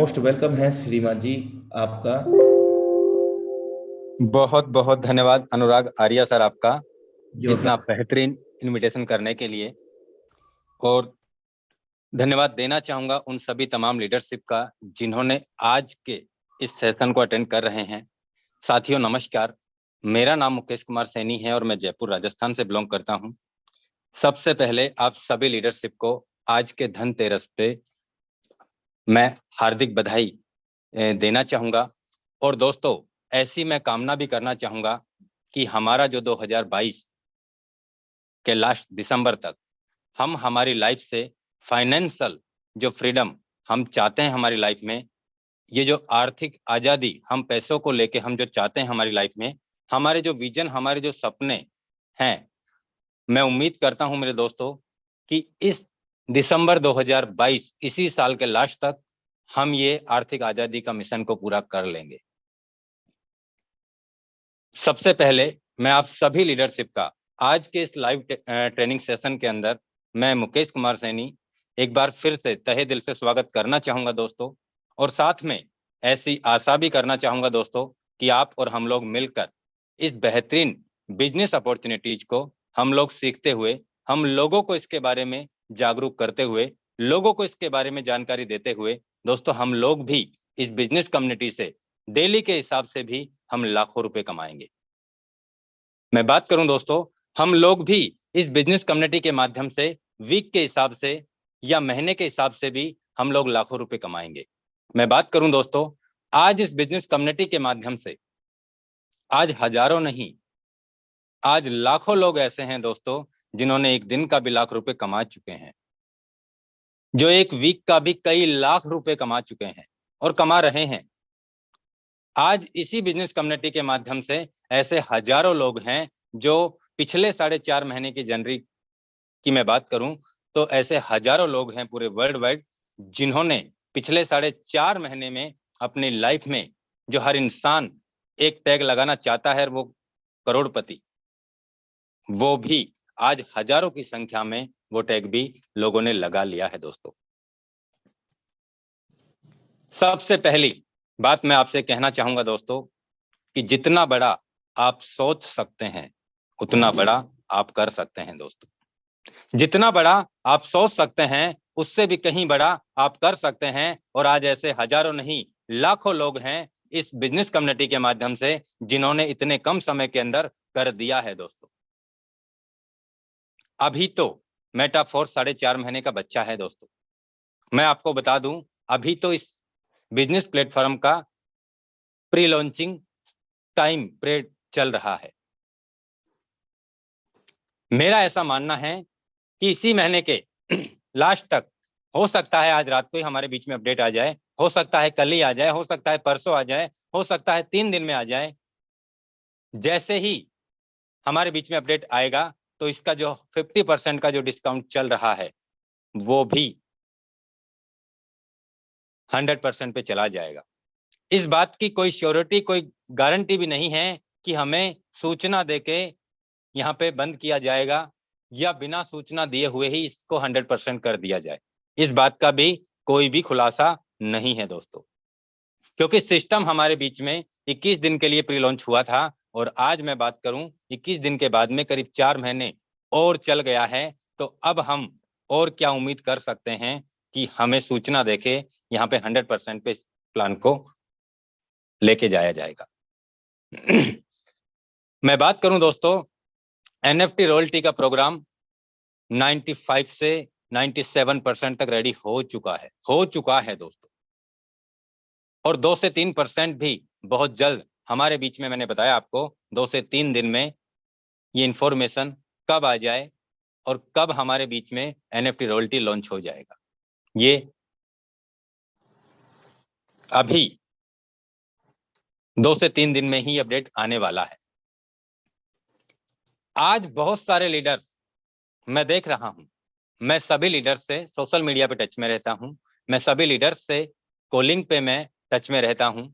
Most welcome है श्रीमान जी आपका। बहुत बहुत धन्यवाद अनुराग आर्या सर आपका जोरदार। इतना बेहतरीन इनविटेशन करने के लिए। और धन्यवाद देना चाहूंगा उन सभी तमाम लीडरशिप का जिन्होंने आज के इस सेशन को अटेंड कर रहे हैं। साथियों नमस्कार, मेरा नाम मुकेश कुमार सैनी है और मैं जयपुर राजस्थान से बिलोंग करता हूं। सबसे पहले आप सभी लीडरशिप को आज के धनतेरस पे मैं हार्दिक बधाई देना चाहूंगा। और दोस्तों ऐसी मैं कामना भी करना चाहूंगा कि हमारा जो 2022 के लास्ट दिसंबर तक हम हमारी लाइफ से फाइनेंशियल जो फ्रीडम हम चाहते हैं हमारी लाइफ में, ये जो आर्थिक आजादी हम पैसों को लेके हम जो चाहते हैं हमारी लाइफ में, हमारे जो विजन हमारे जो सपने हैं, मैं उम्मीद करता हूं मेरे दोस्तों कि इस दिसंबर 2022 इसी साल के लास्ट तक हम ये आर्थिक आजादी का मिशन को पूरा कर लेंगे। सबसे पहले मैं आप सभी लीडरशिप का आज के इस लाइव ट्रेनिंग सेशन के अंदर मैं मुकेश कुमार सैनी एक बार फिर से तहे दिल से स्वागत करना चाहूंगा दोस्तों। और साथ में ऐसी आशा भी करना चाहूंगा दोस्तों कि आप और हम लोग मिलकर इस बेहतरीन बिजनेस अपॉर्चुनिटीज को हम लोग सीखते हुए, हम लोगों को इसके बारे में जागरूक करते हुए, लोगों को इसके बारे में जानकारी देते हुए दोस्तों हम लोग भी इस बिजनेस कम्युनिटी से डेली के हिसाब से भी हम लाखों रुपए कमाएंगे। मैं बात करूं दोस्तों, हम लोग भी इस बिजनेस कम्युनिटी के माध्यम से वीक के हिसाब से या महीने के हिसाब से भी हम लोग लाखों रुपए कमाएंगे। मैं बात करूं दोस्तों, आज इस बिजनेस कम्युनिटी के माध्यम से आज हजारों नहीं, आज लाखों लोग ऐसे हैं दोस्तों जिन्होंने एक दिन का भी लाख रुपए कमा चुके हैं, जो एक वीक का भी कई लाख रुपए कमा चुके हैं और कमा रहे हैं। आज इसी बिजनेस कम्युनिटी के माध्यम से ऐसे हजारों लोग हैं जो पिछले 4.5 महीने की जनवरी की मैं बात करूं तो ऐसे हजारों लोग हैं पूरे वर्ल्ड वाइड जिन्होंने पिछले 4.5 महीने में अपनी लाइफ में, जो हर इंसान एक टैग लगाना चाहता है वो करोड़पति, वो भी आज हजारों की संख्या में वो टैग भी लोगों ने लगा लिया है दोस्तों। सबसे पहली बात मैं आपसे कहना चाहूंगा दोस्तों कि जितना बड़ा आप सोच सकते हैं उतना बड़ा आप कर सकते हैं दोस्तों। जितना बड़ा आप सोच सकते हैं उससे भी कहीं बड़ा आप कर सकते हैं। और आज ऐसे हजारों नहीं लाखों लोग हैं इस बिजनेस कम्युनिटी के माध्यम से जिन्होंने इतने कम समय के अंदर कर दिया है दोस्तों। अभी तो मेटाफोर्स 4.5 महीने का बच्चा है दोस्तों। मैं आपको बता दूं, अभी तो इस बिजनेस प्लेटफॉर्म का प्री लॉन्चिंग टाइम पीरियड चल रहा है। मेरा ऐसा मानना है कि इसी महीने के लास्ट तक, हो सकता है आज रात को ही हमारे बीच में अपडेट आ जाए, हो सकता है कल ही आ जाए, हो सकता है परसों आ जाए, हो सकता है 3 दिन में आ जाए। जैसे ही हमारे बीच में अपडेट आएगा तो इसका जो 50% का जो डिस्काउंट चल रहा है वो भी 100% पे चला जाएगा। इस बात की कोई श्योरिटी, कोई गारंटी भी नहीं है कि हमें सूचना देके यहाँ पे बंद किया जाएगा या बिना सूचना दिए हुए ही इसको 100% कर दिया जाए। इस बात का भी कोई भी खुलासा नहीं है दोस्तों, क्योंकि सिस्टम हमारे बीच में 21 दिन के लिए प्री लॉन्च हुआ था और आज मैं बात करूं 21 दिन के बाद में करीब 4 महीने और चल गया है। तो अब हम और क्या उम्मीद कर सकते हैं कि हमें सूचना देके यहाँ पे 100% पे इस प्लान को लेके जाया जाएगा। मैं बात करूं दोस्तों, एनएफटी रॉयल्टी का प्रोग्राम 95 से 97% तक रेडी हो चुका है दोस्तों। और 2 से 3% भी बहुत जल्द हमारे बीच में, मैंने बताया आपको 2 से 3 दिन में ये इंफॉर्मेशन कब आ जाए और कब हमारे बीच में एनएफटी रॉयल्टी लॉन्च हो जाएगा, ये अभी 2 से 3 दिन में ही अपडेट आने वाला है। आज बहुत सारे लीडर्स मैं देख रहा हूं, मैं सभी लीडर्स से सोशल मीडिया पे टच में रहता हूं, मैं सभी लीडर्स से कॉलिंग पे मैं टच में रहता हूं।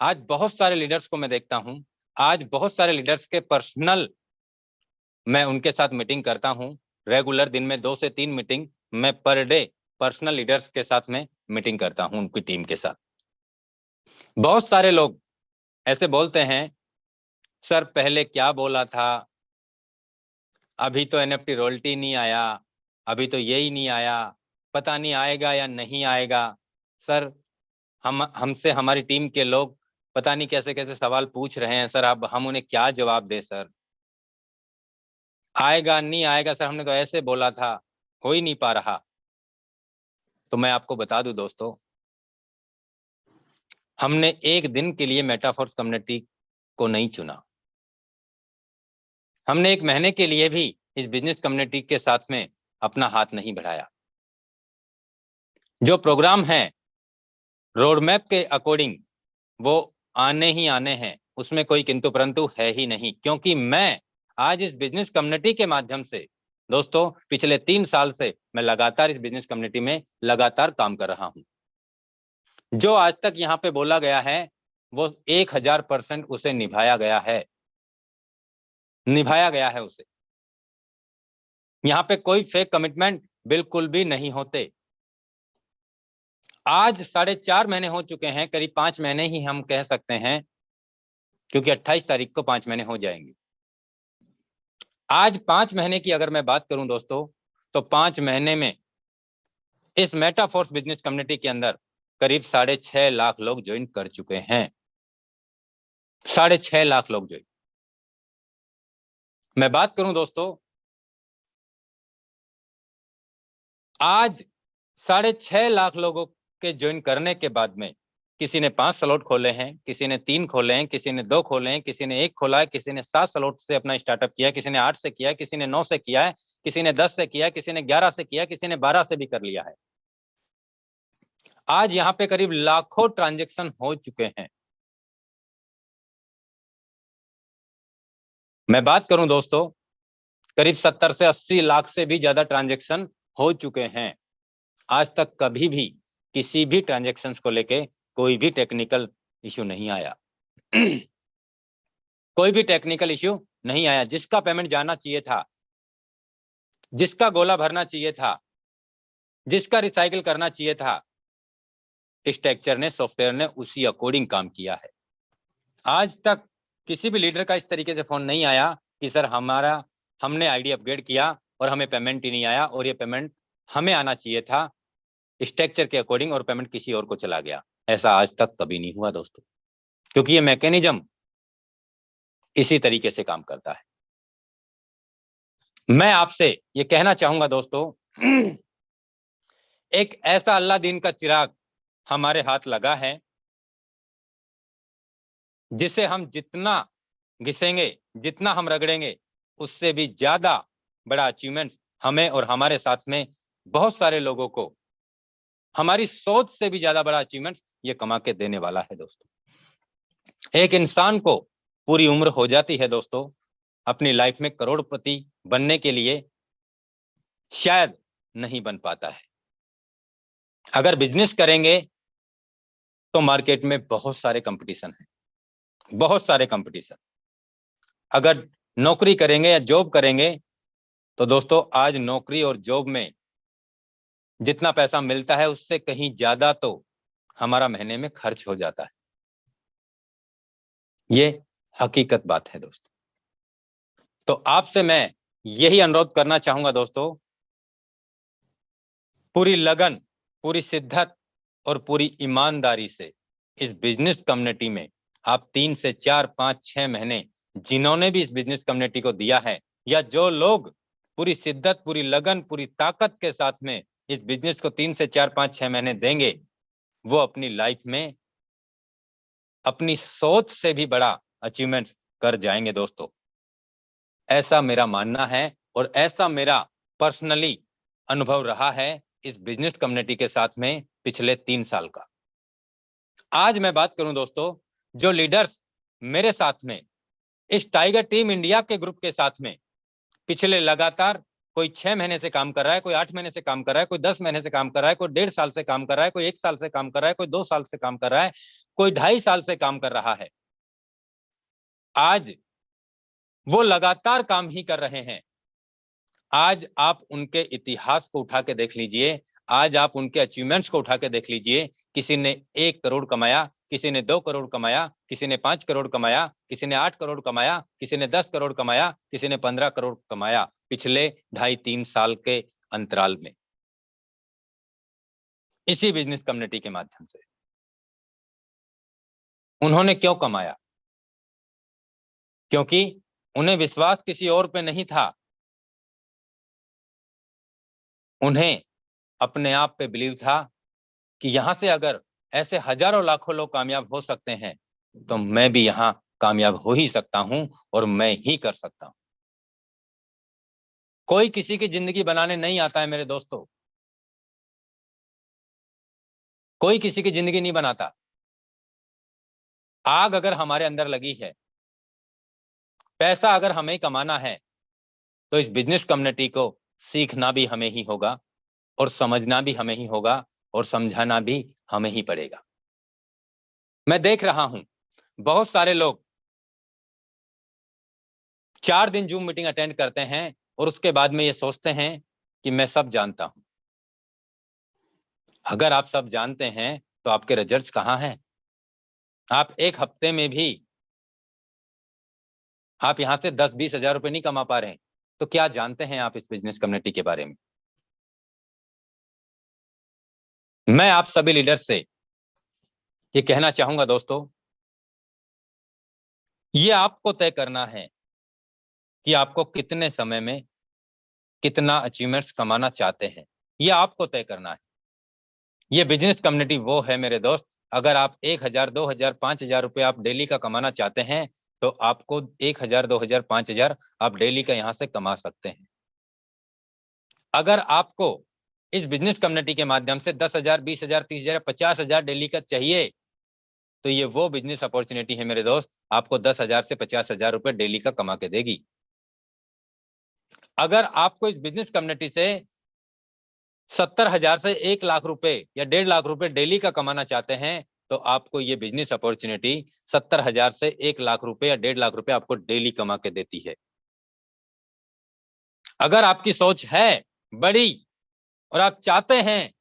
आज बहुत सारे लीडर्स को मैं देखता हूं, आज बहुत सारे लीडर्स के पर्सनल मैं उनके साथ मीटिंग करता हूं। रेगुलर दिन में 2 से 3 मीटिंग मैं पर डे पर्सनल लीडर्स के साथ में मीटिंग करता हूं, उनकी टीम के साथ। बहुत सारे लोग ऐसे बोलते हैं, सर पहले क्या बोला था, अभी तो एनएफटी रॉयल्टी नहीं आया, अभी तो यही नहीं आया, पता नहीं आएगा या नहीं आएगा। सर हमसे हमारी टीम के लोग पता नहीं कैसे कैसे सवाल पूछ रहे हैं, सर अब हम उन्हें क्या जवाब दे, सर आएगा नहीं आएगा, सर हमने तो ऐसे बोला था, हो ही नहीं पा रहा। तो मैं आपको बता दूं दोस्तों, हमने एक दिन के लिए मेटाफोर्स कम्युनिटी को नहीं चुना, हमने एक महीने के लिए भी इस बिजनेस कम्युनिटी के साथ में अपना हाथ नहीं बढ़ाया। जो प्रोग्राम है रोड मैप के अकॉर्डिंग वो आने ही आने हैं, उसमें कोई किंतु परंतु है ही नहीं, क्योंकि मैं आज इस बिजनेस कम्युनिटी के माध्यम से दोस्तों पिछले 3 साल से मैं लगातार इस बिजनेस कम्युनिटी में लगातार काम कर रहा हूं। जो आज तक यहाँ पे बोला गया है वो 1000% उसे निभाया गया है, निभाया गया है उसे। यहाँ पे कोई फेक कमिटमेंट बिल्कुल भी नहीं होते। आज 4.5 महीने हो चुके हैं, करीब 5 महीने ही हम कह सकते हैं, क्योंकि 28 तारीख को 5 महीने हो जाएंगे। आज 5 महीने की अगर मैं बात करूं दोस्तों, तो 5 महीने में इस मेटाफोर्स बिजनेस कम्युनिटी के अंदर करीब 6.5 लाख लोग ज्वाइन कर चुके हैं। 6.5 लाख लोग ज्वाइन। मैं बात करूं दोस्तों, आज 6.5 लाख लोगों के ज्वाइन करने के बाद में किसी ने 5 स्लॉट खोले हैं, किसी ने 3 खोले हैं, किसी ने 2 खोले हैं, किसी ने 1 खोला है, किसी ने 7 स्लॉट से अपना स्टार्टअप किया है, किसी ने 8 से किया है, किसी ने 9 से किया है, किसी ने 10 से किया है, किसी ने 11 से किया है, किसी ने 12 से भी कर लिया है। आज यहाँ पे करीब लाखों ट्रांजैक्शन हो चुके हैं। मैं बात करूं दोस्तों, करीब 70 से 80 लाख से भी ज्यादा ट्रांजैक्शन हो चुके हैं। आज तक कभी भी किसी भी ट्रांजैक्शन को लेके कोई भी टेक्निकल इश्यू नहीं आया। कोई भी टेक्निकल इश्यू नहीं आया। जिसका पेमेंट जाना चाहिए था, जिसका गोला भरना चाहिए था, जिसका रिसाइकिल करना चाहिए था, स्ट्रक्चर ने, सॉफ्टवेयर ने उसी अकॉर्डिंग काम किया है। आज तक किसी भी लीडर का इस तरीके से फोन नहीं आया कि सर हमने आईडी अपग्रेड किया और हमें पेमेंट ही नहीं आया, और ये पेमेंट हमें आना चाहिए था स्ट्रक्चर के अकॉर्डिंग और पेमेंट किसी और को चला गया। ऐसा आज तक कभी नहीं हुआ दोस्तों, क्योंकि ये मैकेनिज्म इसी तरीके से काम करता है। मैं आपसे ये कहना चाहूंगा दोस्तों, एक ऐसा अल्लाह दीन का चिराग हमारे हाथ लगा है, जिसे हम जितना घिसेंगे, जितना हम रगड़ेंगे, उससे भी ज्यादा बड़ा अचीवमेंट हमें और हमारे साथ में बहुत सारे लोगों को, हमारी सोच से भी ज्यादा बड़ा अचीवमेंट ये कमा के देने वाला है दोस्तों। एक इंसान को पूरी उम्र हो जाती है दोस्तों अपनी लाइफ में करोड़पति बनने के लिए, शायद नहीं बन पाता है। अगर बिजनेस करेंगे तो मार्केट में बहुत सारे कंपटीशन है, बहुत सारे कंपटीशन। अगर नौकरी करेंगे या जॉब करेंगे तो दोस्तों आज नौकरी और जॉब में जितना पैसा मिलता है उससे कहीं ज्यादा तो हमारा महीने में खर्च हो जाता है। ये हकीकत बात है दोस्तों। तो आपसे मैं यही अनुरोध करना चाहूंगा दोस्तों, पूरी लगन, पूरी शिद्दत और पूरी ईमानदारी से इस बिजनेस कम्युनिटी में आप 3 से 4, 5, 6 महीने जिन्होंने भी इस बिजनेस कम्युनिटी को दिया है, या जो लोग पूरी शिद्दत, पूरी लगन, पूरी ताकत के साथ में इस बिजनेस को 3 से 4, 5, 6 महीने देंगे, वो अपनी लाइफ में अपनी सोच से भी बड़ा अचीवमेंट कर जाएंगे दोस्तों। ऐसा मेरा मानना है और ऐसा मेरा पर्सनली अनुभव रहा है इस बिजनेस कम्युनिटी के साथ में पिछले 3 साल का। आज मैं बात करूं दोस्तों, जो लीडर्स मेरे साथ में इस टाइगर टीम इंडिया के ग्रुप के साथ में पिछले लगातार कोई 6 महीने से काम कर रहा है, कोई 8 महीने से काम कर रहा है, कोई 10 महीने से काम कर रहा है, कोई 1.5 साल से काम कर रहा है, कोई 1 साल से काम कर रहा है, कोई 2 साल से काम कर रहा है, कोई 2.5 साल से काम कर रहा है, आज वो लगातार काम ही कर रहे हैं। आज आप उनके इतिहास को उठा के देख लीजिए, आज आप उनके अचीवमेंट्स को उठा के देख लीजिए। किसी ने 1 करोड़ कमाया, किसी ने 2 करोड़ कमाया, किसी ने 5 करोड़ कमाया, किसी ने 8 करोड़ कमाया, किसी ने 10 करोड़ कमाया, किसी ने 15 करोड़ कमाया पिछले 2.5-3 साल के अंतराल में, इसी बिजनेस कम्युनिटी के माध्यम से। उन्होंने क्यों कमाया? क्योंकि उन्हें विश्वास किसी और पे नहीं था, उन्हें अपने आप पे बिलीव था कि यहां से अगर ऐसे हजारों लाखों लोग कामयाब हो सकते हैं तो मैं भी यहां कामयाब हो ही सकता हूं और मैं ही कर सकता हूं। कोई किसी की जिंदगी बनाने नहीं आता है मेरे दोस्तों, कोई किसी की जिंदगी नहीं बनाता। आग अगर हमारे अंदर लगी है, पैसा अगर हमें कमाना है, तो इस बिजनेस कम्युनिटी को सीखना भी हमें ही होगा और समझना भी हमें ही होगा और समझाना भी हमें ही पड़ेगा। मैं देख रहा हूं बहुत सारे लोग 4 दिन जूम मीटिंग अटेंड करते हैं और उसके बाद में ये सोचते हैं कि मैं सब जानता हूं। अगर आप सब जानते हैं तो आपके रिजल्ट्स कहां हैं? आप एक हफ्ते में भी आप यहां से 10-20 हजार रुपए नहीं कमा पा रहे हैं, तो क्या जानते हैं आप इस बिजनेस कम्युनिटी के बारे में? मैं आप सभी लीडर से ये कहना चाहूंगा दोस्तों, ये आपको तय करना है कि आपको कितने समय में कितना अचीवमेंट्स कमाना चाहते हैं, ये आपको तय करना है। ये बिजनेस कम्युनिटी वो है मेरे दोस्त, अगर आप 1,000, 2,000, 5,000 रुपए आप डेली का कमाना चाहते हैं तो आपको 1,000, 2,000, 5,000 आप डेली का यहां से कमा सकते हैं। अगर आपको इस बिजनेस कम्युनिटी के माध्यम से 10,000, 20,000, 30,000, 50,000 डेली का चाहिए तो ये वो बिजनेस अपॉर्चुनिटी है मेरे दोस्त, आपको 10,000 से 50,000 रुपए डेली का कमा के देगी। अगर आपको इस बिजनेस कम्युनिटी से 70,000 से 1 लाख रुपए या 1.5 लाख रुपए डेली का कमाना चाहते हैं तो आपको ये बिजनेस अपॉर्चुनिटी 70,000 से 1 लाख रुपए या 1.5 लाख रुपए आपको डेली कमा के देती है। अगर आपकी सोच है बड़ी और आप चाहते हैं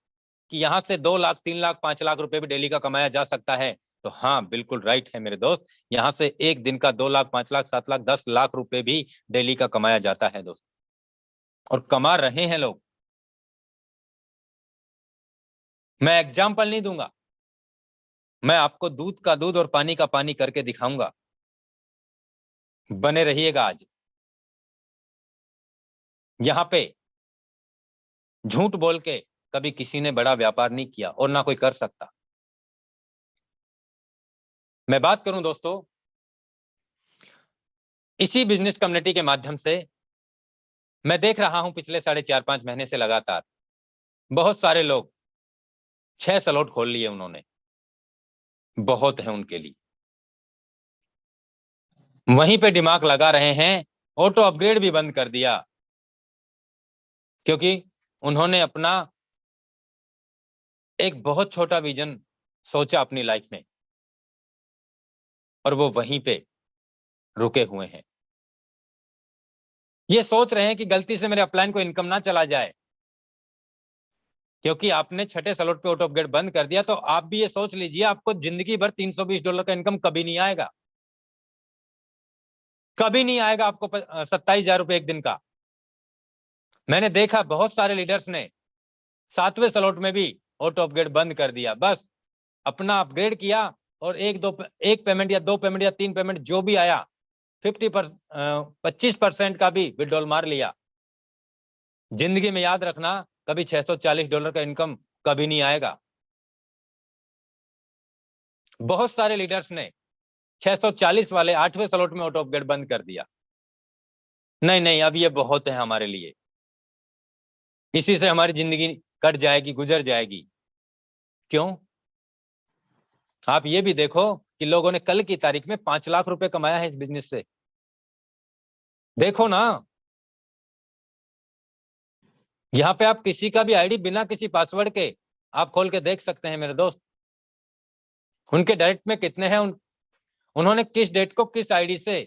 कि यहां से 2 लाख, 3 लाख, 5 लाख रुपए भी डेली का कमाया जा सकता है तो हाँ, बिल्कुल राइट है मेरे दोस्त, यहां से एक दिन का 2 लाख, 5 लाख, 7 लाख, 10 लाख रुपए भी डेली का कमाया जाता है दोस्त, और कमा रहे हैं लोग। मैं एग्जाम्पल नहीं दूंगा, मैं आपको दूध का दूध और पानी का पानी करके दिखाऊंगा। बने रहिएगा। आज यहां पे झूठ बोल के कभी किसी ने बड़ा व्यापार नहीं किया और ना कोई कर सकता। मैं बात करूं दोस्तों, इसी बिजनेस कम्युनिटी के माध्यम से मैं देख रहा हूं पिछले 4.5-5 महीने से लगातार बहुत सारे लोग 6 सलोट खोल लिए उन्होंने, बहुत है उनके लिए। वहीं पे दिमाग लगा रहे हैं, ऑटो अपग्रेड भी बंद कर दिया क्योंकि उन्होंने अपना एक बहुत छोटा विजन सोचा अपनी लाइफ में और वो वहीं पे रुके हुए हैं। ये सोच रहे हैं कि गलती से मेरे अपलाइन को इनकम ना चला जाए, क्योंकि आपने छठे सलोट पे ऑटो अपग्रेड बंद कर दिया तो आप भी ये सोच लीजिए आपको जिंदगी भर $320 का इनकम कभी नहीं आएगा, कभी नहीं आएगा आपको 27,000 रुपए एक दिन का। मैंने देखा बहुत सारे लीडर्स ने 7वें स्लॉट में भी ऑटो अपग्रेड बंद कर दिया, बस अपना अपग्रेड किया और एक पेमेंट या 2 पेमेंट या 3 पेमेंट जो भी आया 25% का भी विड्रॉल मार लिया। जिंदगी में याद रखना, कभी $640 का इनकम कभी नहीं आएगा। बहुत सारे लीडर्स ने 640 वाले 8वें स्लॉट में ऑटो अपग्रेड बंद कर दिया। नहीं नहीं, अब ये बहुत है हमारे लिए, इसी से हमारी जिंदगी कट जाएगी, गुजर जाएगी। क्यों? आप ये भी देखो कि लोगों ने कल की तारीख में 5 लाख रुपए कमाया है इस बिजनेस से। देखो ना, यहाँ पे आप किसी का भी आईडी बिना किसी पासवर्ड के आप खोल के देख सकते हैं मेरे दोस्त। उनके डायरेक्ट में कितने हैं, उन्होंने किस डेट को किस आईडी से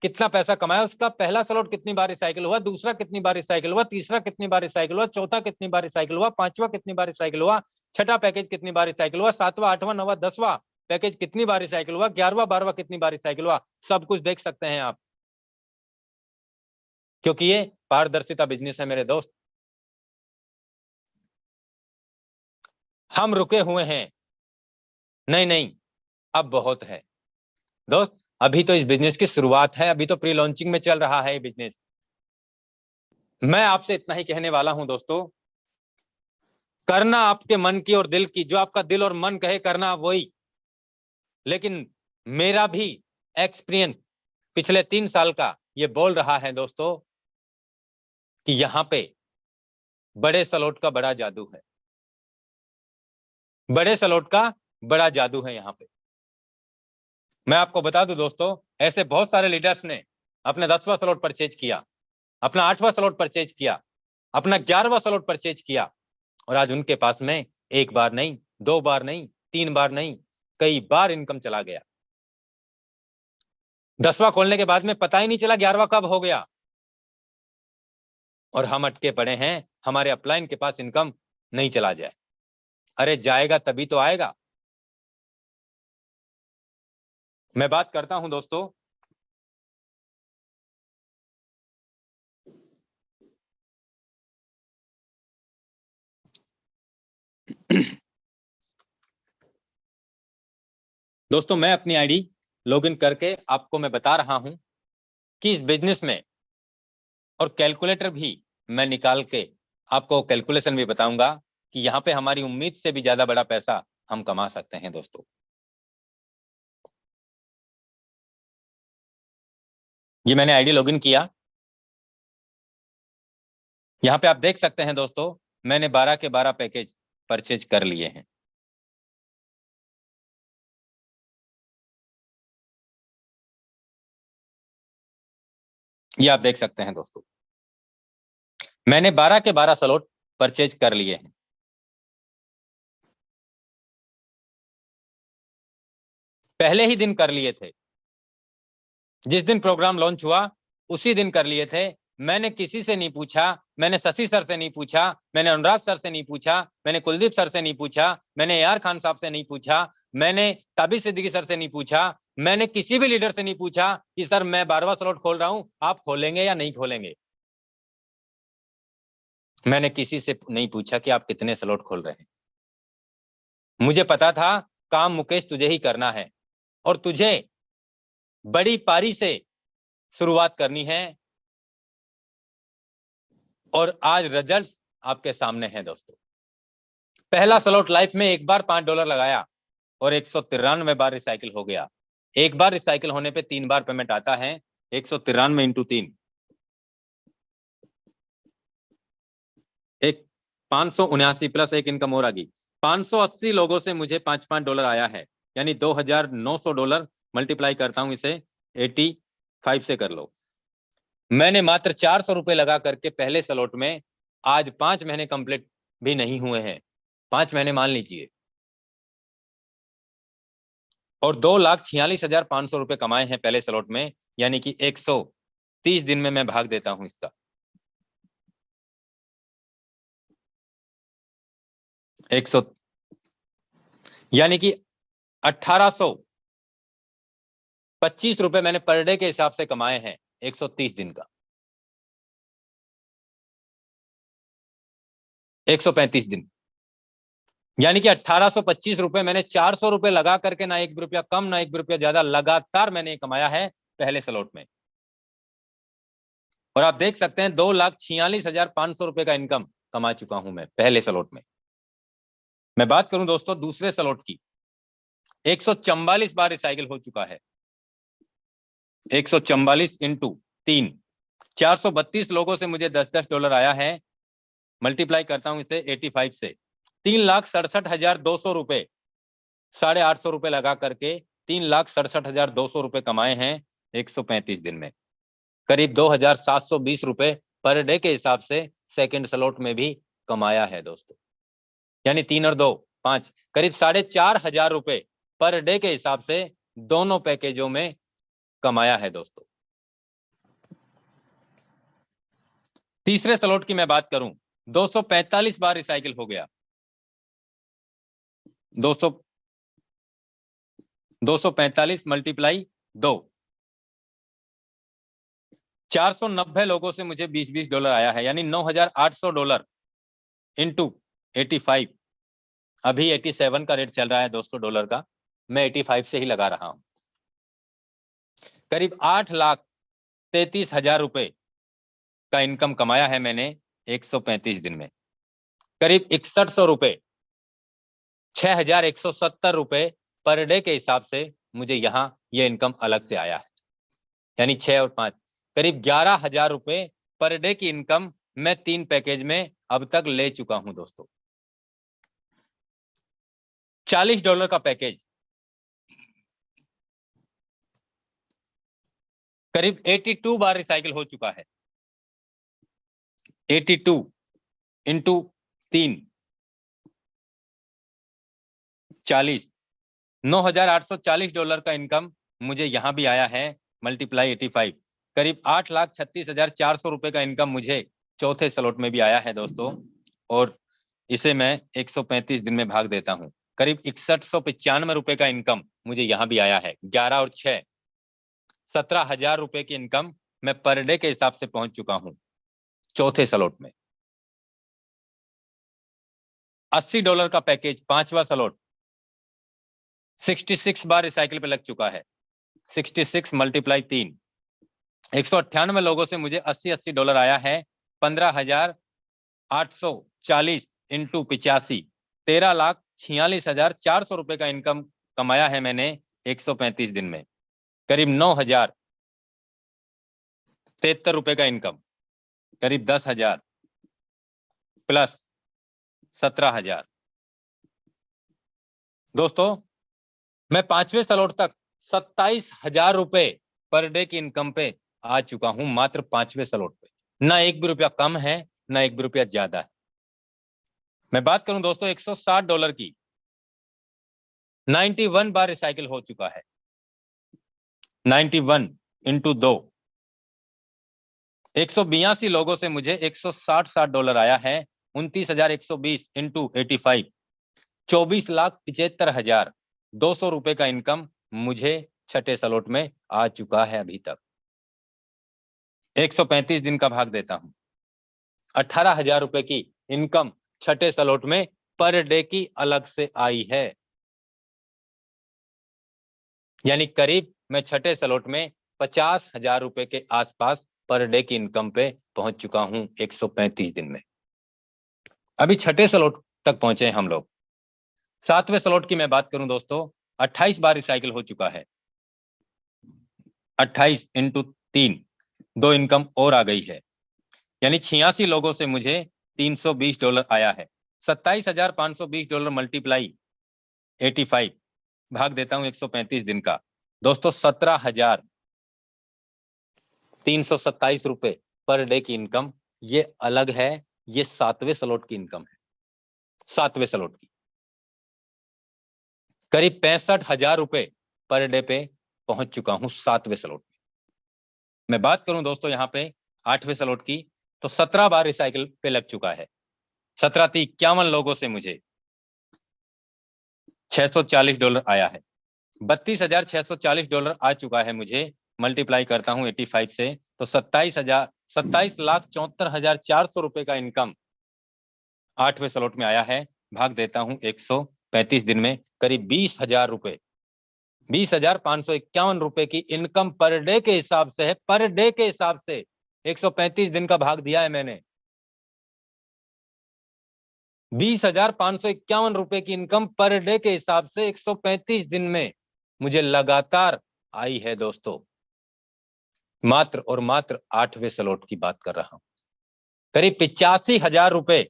कितना पैसा कमाया, उसका पहला स्लॉट कितनी बार रिसाइकिल हुआ, दूसरा कितनी बार रिसाइकिल हुआ, तीसरा कितनी बार रिसाइकिल हुआ, चौथा कितनी बार रिसाइकिल हुआ, पांचवा कितनी बार रिसाइकिल हुआ, छठा पैकेज कितनी बार रिसाइकिल हुआ, सातवां, आठवां, नौवां, 10वां पैकेज कितनी बार रिसाइकिल हुआ, 11वां, 12वां कितनी बार रिसाइकिल हुआ, सब कुछ देख सकते हैं आप, क्योंकि ये पारदर्शिता बिजनेस है मेरे दोस्त। हम रुके हुए हैं, नहीं नहीं, अब बहुत है दोस्त, अभी तो इस बिजनेस की शुरुआत है, अभी तो प्री लॉन्चिंग में चल रहा है ये बिजनेस। मैं आपसे इतना ही कहने वाला हूं दोस्तों, करना आपके मन की और दिल की, जो आपका दिल और मन कहे करना वही। लेकिन मेरा भी एक्सपीरियंस पिछले 3 साल का ये बोल रहा है दोस्तों कि यहां पे बड़े स्लॉट का बड़ा जादू है, बड़े स्लॉट का बड़ा जादू है यहां पे। मैं आपको बता दूं दोस्तों, ऐसे बहुत सारे लीडर्स ने अपना 10वां स्लॉट परचेज किया, अपना 8वां स्लॉट परचेज किया, अपना 11वां स्लॉट परचेज किया, और आज उनके पास में एक बार नहीं, 2 बार नहीं, 3 बार नहीं, कई बार इनकम चला गया। 10वां खोलने के बाद में पता ही नहीं चला 11वां कब हो गया, और हम अटके पड़े हैं, हमारे अपलाइन के पास इनकम नहीं चला जाए। अरे जाएगा तभी तो आएगा। मैं बात करता हूं दोस्तों दोस्तों मैं अपनी आईडी लॉगिन करके आपको मैं बता रहा हूं कि इस बिजनेस में, और कैलकुलेटर भी मैं निकाल के आपको कैलकुलेशन भी बताऊंगा कि यहां पे हमारी उम्मीद से भी ज्यादा बड़ा पैसा हम कमा सकते हैं दोस्तों। ये मैंने आईडी लॉगिन किया, यहां पे आप देख सकते हैं दोस्तों, मैंने 12 के 12 पैकेज परचेज कर लिए हैं। ये आप देख सकते हैं दोस्तों, मैंने 12 के 12 स्लॉट परचेज कर लिए हैं। पहले ही दिन कर लिए थे, जिस दिन प्रोग्राम लॉन्च हुआ उसी दिन कर लिए थे। मैंने किसी से नहीं पूछा, मैंने शशि सर से नहीं पूछा, मैंने अनुराग सर से नहीं पूछा, मैंने कुलदीप सर से नहीं पूछा, मैंने AR खान साहब से नहीं पूछा, मैंने ताबिश सिद्दीकी सर से नहीं पूछा, मैंने किसी भी लीडर से नहीं पूछा कि सर मैं 12वां स्लॉट खोल रहा हूं, आप खोलेंगे या नहीं खोलेंगे। मैंने किसी से नहीं पूछा कि आप कितने स्लॉट खोल रहे हैं। मुझे पता था काम मुकेश तुझे ही करना है, और तुझे बड़ी पारी से शुरुआत करनी है, और आज रिजल्ट आपके सामने है दोस्तों। पहला स्लॉट लाइफ में एक बार $5 लगाया और 193 बार रिसाइकिल हो गया। एक बार रिसाइकिल होने पे 3 बार पेमेंट आता है, 193 इंटू 3, एक 579 प्लस एक इनकम और आ गई। 580 लोगों से मुझे $5 आया है, यानी $2,900 मल्टीप्लाई करता हूं इसे 85 से कर लो। मैंने मात्र ₹400 लगा करके पहले स्लॉट में, आज 5 महीने कंप्लीट भी नहीं हुए हैं, 5 महीने मान लीजिए, और 2,46,500 रुपए कमाए हैं पहले स्लॉट में, यानी कि 130 दिन में मैं भाग देता हूं इसका। 100 यानी कि 1,825 रुपए मैंने पर डे के हिसाब से कमाए हैं 130 दिन का, 135 दिन, यानी कि 1,825 रुपए मैंने 400 रुपए लगा करके, ना 1 रुपया कम ना 1 रुपया ज्यादा, लगातार मैंने कमाया है पहले स्लॉट में। और आप देख सकते हैं 2,46,500 रुपए का इनकम कमा चुका हूं मैं पहले स्लॉट में। मैं बात करूं दोस्तों दूसरे स्लॉट की, 144 बार रिसाइकिल हो चुका है, 144 इंटू 3, 432 लोगों से मुझे $10 आया है, मल्टीप्लाई करता हूं इसे 85 से, 3,67,200 रुपए, 850 रुपए लगा करके 3,67,200 रुपए कमाए हैं 135 दिन में। करीब 2,720 रुपए पर डे के हिसाब से सेकंड स्लॉट में भी कमाया है दोस्तों, यानी 3 और 2 5, करीब 4,500 रुपए पर डे के हिसाब से दोनों पैकेजों में कमाया है दोस्तों। तीसरे स्लॉट की मैं बात करूं, 245 बार रिसाइकिल हो गया। 245 मल्टीप्लाई 2, 490 लोगों से मुझे 20-20 डॉलर आया है, यानी $9,800 इंटू 85। अभी 87 का रेट चल रहा है दोस्तों डॉलर का, मैं 85 से ही लगा रहा हूं। करीब 8,33,000 रुपए का इनकम कमाया है मैंने 135 दिन में। करीब 6100 रुपए, 6,170 रुपए पर डे के हिसाब से मुझे यहाँ ये इनकम अलग से आया है, यानी 6 और 5 करीब 11,000 रुपए पर डे की इनकम मैं 3 पैकेज में अब तक ले चुका हूं दोस्तों। $40 का पैकेज करीब 82 बार रिसाइकिल हो चुका है। 82 इंटू 3, 40, $9,840 का इनकम मुझे यहां भी आया है, मल्टीप्लाई 85। करीब 8,36,400 रुपए का इनकम मुझे चौथे स्लॉट में भी आया है दोस्तों, और इसे मैं 135 दिन में भाग देता हूं। करीब 6195 रुपए का इनकम मुझे यहां भी आया है। 11 और 6, 17,000 रुपए की इनकम मैं पर डे के हिसाब से पहुंच चुका हूं चौथे स्लॉट में। $80 का पैकेज, पांचवा स्लॉट, 66 बार रिसाइकिल पे लग चुका है। 66 मल्टीप्लाई 3, 198 लोगों से मुझे $80 आया है। 15,840 इंटू 85, 13,46,400 रुपए का इनकम कमाया है मैंने 135 दिन में। करीब 9,073 रुपए का इनकम, करीब 10,000 प्लस 17,000। दोस्तों मैं पांचवें स्लॉट तक 27,000 रुपए पर डे की इनकम पे आ चुका हूं, मात्र पांचवें स्लॉट पे। ना एक भी रुपया कम है, ना एक भी रुपया ज्यादा है। मैं बात करूं दोस्तों $160 की, 91 बार रिसाइकिल हो चुका है। 91 इंटू 2, 182 लोगों से मुझे $160 आया है। 29,120 इंटू 85, 24,75,200 रुपए का इनकम मुझे छठे स्लॉट में आ चुका है अभी तक। 135 दिन का भाग देता हूं, 18,000 रुपए की इनकम छठे स्लॉट में पर डे की अलग से आई है, यानी करीब मैं छठे स्लॉट में 50,000 रुपए के आसपास पर डे की इनकम पे पहुंच चुका हूं 135 दिन में। अभी छठे स्लॉट तक पहुंचे हम लोग। सातवें स्लॉट की मैं बात करूं दोस्तों, 28 बार रिसाइकिल हो चुका है। 28 इंटू 3, 2 इनकम और आ गई है, यानी 86 लोगों से मुझे $320 आया है। $27,520 मल्टीप्लाई 85, भाग देता हूं 135 दिन का दोस्तों, 17,327 रुपए पर डे की इनकम ये अलग है। ये सातवें स्लॉट की इनकम है, सातवें स्लॉट की। करीब 65,000 रुपए पर डे पे पहुंच चुका हूं सातवें स्लॉट में। मैं बात करूं दोस्तों यहां पे आठवें स्लॉट की, तो 17 बार रिसाइकिल पे लग चुका है। 17,51 लोगों से मुझे $640 आया है। $32,640 आ चुका है मुझे, मल्टीप्लाई करता हूं 85 से, तो 27,74,400 रुपए का इनकम आठवें स्लॉट में आया है। भाग देता हूं 135 दिन में, करीब 20,000 रुपए, 20,551 रुपए की इनकम पर डे के हिसाब से है। पर डे के हिसाब से 135 दिन का भाग दिया है मैंने। 20,551 रुपए की इनकम पर डे के हिसाब से 135 दिन में मुझे लगातार आई है दोस्तों। मात्र और मात्र आठवें स्लॉट की बात कर रहा हूं। करीब 85,000 रुपए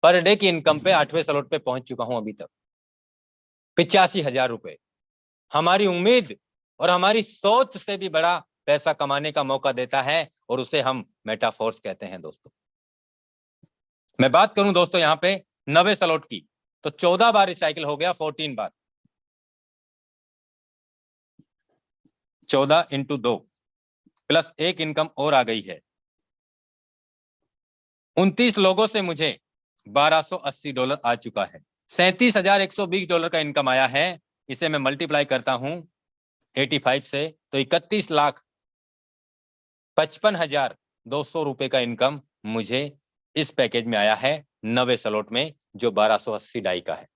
पर डे की इनकम पे आठवें स्लॉट पे पहुंच चुका हूं अभी तक। 85,000 रुपए हमारी उम्मीद और हमारी सोच से भी बड़ा पैसा कमाने का मौका देता है, और उसे हम मेटाफोर्स कहते हैं दोस्तों। मैं बात करूं दोस्तों यहां पे 90 स्लॉट की, तो 14 बार रिसाइकिल हो गया, 14 बार, 14 इंटू 2 प्लस 1 इनकम और आ गई है, 29 लोगों से मुझे $1280 आ चुका है। $37,120 का इनकम आया है। इसे मैं मल्टीप्लाई करता हूं 85 से तो 31,55,200 रुपए का इनकम मुझे इस पैकेज में आया है 90 स्लॉट में, जो 1280 डाई का है।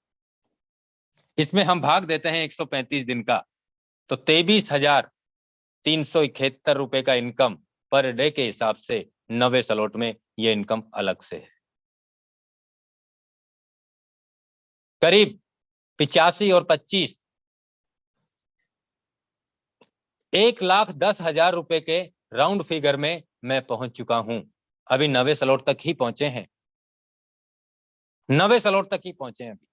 इसमें हम भाग देते हैं 135 दिन का, तो 23,371 रुपए का इनकम पर डे के हिसाब से 90 स्लॉट में ये इनकम अलग से है। करीब 85 और 25 1,10,000 रुपए के राउंड फिगर में मैं पहुंच चुका हूं। अभी 90 स्लॉट तक ही पहुंचे हैं, 90 स्लॉट तक ही पहुंचे हैं। अभी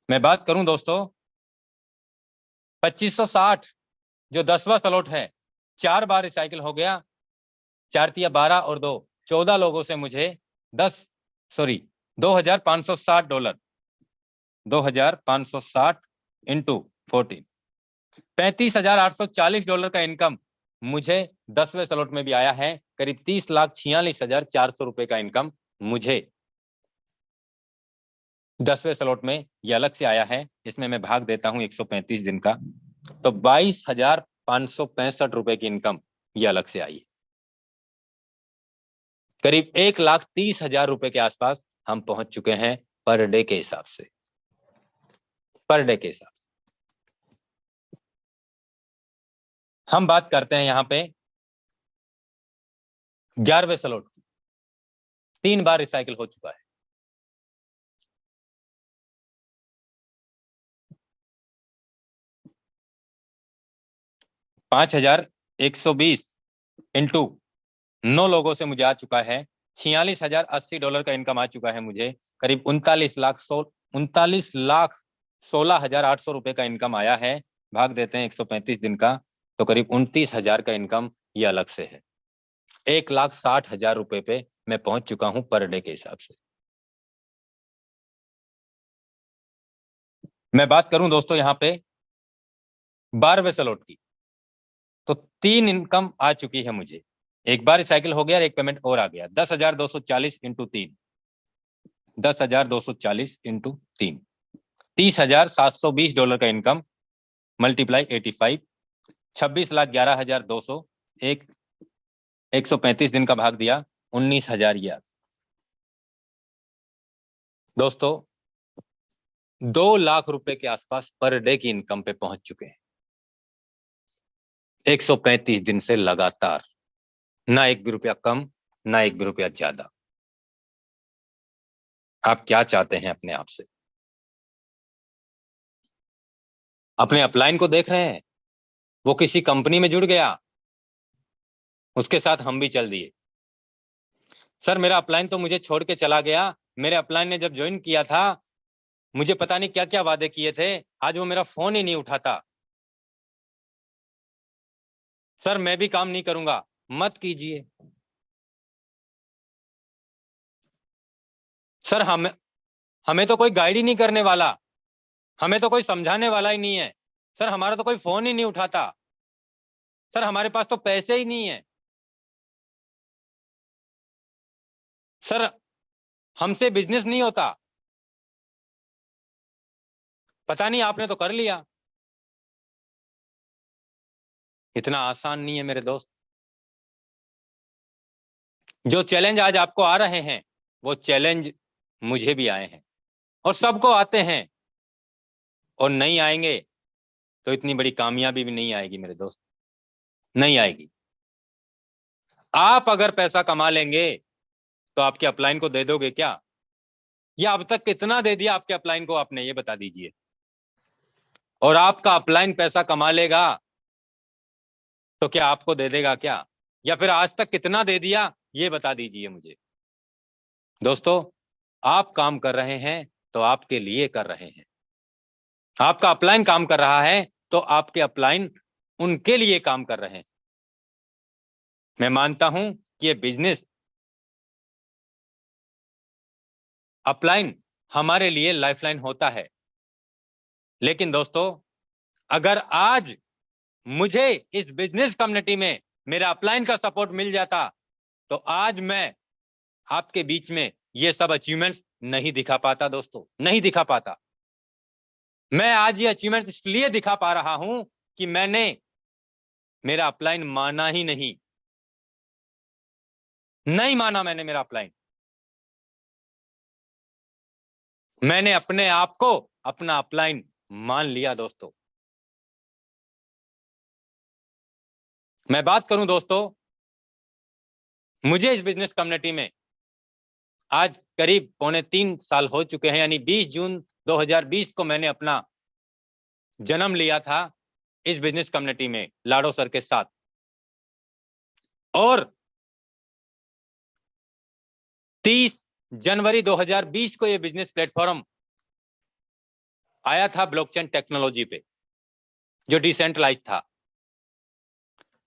मैं बात करूं दोस्तों 2560 जो 10वां स्लॉट है, 4 बार रिसाइकिल हो गया, 4 तिया 12 और 2 14 लोगों से मुझे $2,560 $2,560 इंटू 14 $35,840 का इनकम मुझे 10वें स्लॉट में भी आया है। करीब 30,46,400 रुपए का इनकम मुझे 10वें स्लॉट में ये अलग से आया है। इसमें मैं भाग देता हूं 135 दिन का, तो 22,565 रुपए की इनकम ये अलग से आई है। करीब 1,30,000 रुपए के आसपास हम पहुंच चुके हैं पर डे के हिसाब से, पर डे के हिसाब से। हम बात करते हैं यहां पे 11वें स्लॉट की, 3 बार रिसाइकिल हो चुका है। $5,120 इंटू 9 लोगों से मुझे आ चुका है $46,080 का इनकम आ चुका है मुझे। करीब 39,16,800 रुपए का इनकम आया है। भाग देते हैं 135 दिन का, तो करीब 29,000 का इनकम ये अलग से है। 1,60,000 रुपए पे मैं पहुंच चुका हूं पर डे के हिसाब से। मैं बात करूं दोस्तों यहां पे 12वें स्लॉट की, तो 3 इनकम आ चुकी है मुझे। एक बार रिसाइकिल हो गया और एक पेमेंट और आ गया। 10,240 इंटू 3, 10,240 इंटू 3, $30,720 का इनकम मल्टीप्लाई 85, 26,11,200, 135 दिन का भाग दिया 19,000 ये। दोस्तों 2 लाख रुपए के आसपास पर डे की इनकम पे पहुंच चुके हैं 135 दिन से लगातार, ना एक भी रुपया कम, ना एक भी रुपया ज्यादा। आप क्या चाहते हैं अपने आप से? अपने अपलाइन को देख रहे हैं, वो किसी कंपनी में जुड़ गया, उसके साथ हम भी चल दिए। सर मेरा अपलाइन तो मुझे छोड़ के चला गया, मेरे अपलाइन ने जब ज्वाइन किया था मुझे पता नहीं क्या क्या वादे किए थे, आज वो मेरा फोन ही नहीं उठाता। सर मैं भी काम नहीं करूंगा। मत कीजिए सर, हमें तो कोई गाइड ही नहीं करने वाला, हमें तो कोई समझाने वाला ही नहीं है। सर हमारा तो कोई फोन ही नहीं उठाता। सर हमारे पास तो पैसे ही नहीं है। सर हमसे बिजनेस नहीं होता। पता नहीं आपने तो कर लिया। इतना आसान नहीं है मेरे दोस्त। जो चैलेंज आज आपको आ रहे हैं वो चैलेंज मुझे भी आए हैं और सबको आते हैं, और नहीं आएंगे तो इतनी बड़ी कामयाबी भी नहीं आएगी मेरे दोस्त, नहीं आएगी। आप अगर पैसा कमा लेंगे तो आपके अपलाइन को दे दोगे क्या? या अब तक कितना दे दिया आपके अपलाइन को, आपने ये बता दीजिए। और आपका अपलाइन पैसा कमा लेगा तो क्या आपको दे देगा क्या? या फिर आज तक कितना दे दिया ये बता दीजिए मुझे। दोस्तों आप काम कर रहे हैं तो आपके लिए कर रहे हैं। आपका अपलाइन काम कर रहा है तो आपके अपलाइन उनके लिए काम कर रहे हैं। मैं मानता हूं कि ये बिजनेस अपलाइन हमारे लिए लाइफलाइन होता है, लेकिन दोस्तों अगर आज मुझे इस बिजनेस कम्युनिटी में मेरा अपलाइन का सपोर्ट मिल जाता तो आज मैं आपके बीच में ये सब अचीवमेंट्स नहीं दिखा पाता दोस्तों, नहीं दिखा पाता। मैं आज ये अचीवमेंट इसलिए दिखा पा रहा हूं कि मैंने मेरा अपलाइन माना ही नहीं माना मैंने मेरा अपलाइन। मैंने अपने आप को अपना अपलाइन मान लिया दोस्तों। मैं बात करूं दोस्तों, मुझे इस बिजनेस कम्युनिटी में आज करीब 2.25 साल हो चुके हैं, यानी 20 जून 2020 को मैंने अपना जन्म लिया था इस बिजनेस कम्युनिटी में लाडो सर के साथ। और 30 जनवरी 2020 को यह बिजनेस प्लेटफॉर्म आया था ब्लॉकचेन टेक्नोलॉजी पे, जो डिसेंट्रलाइज था।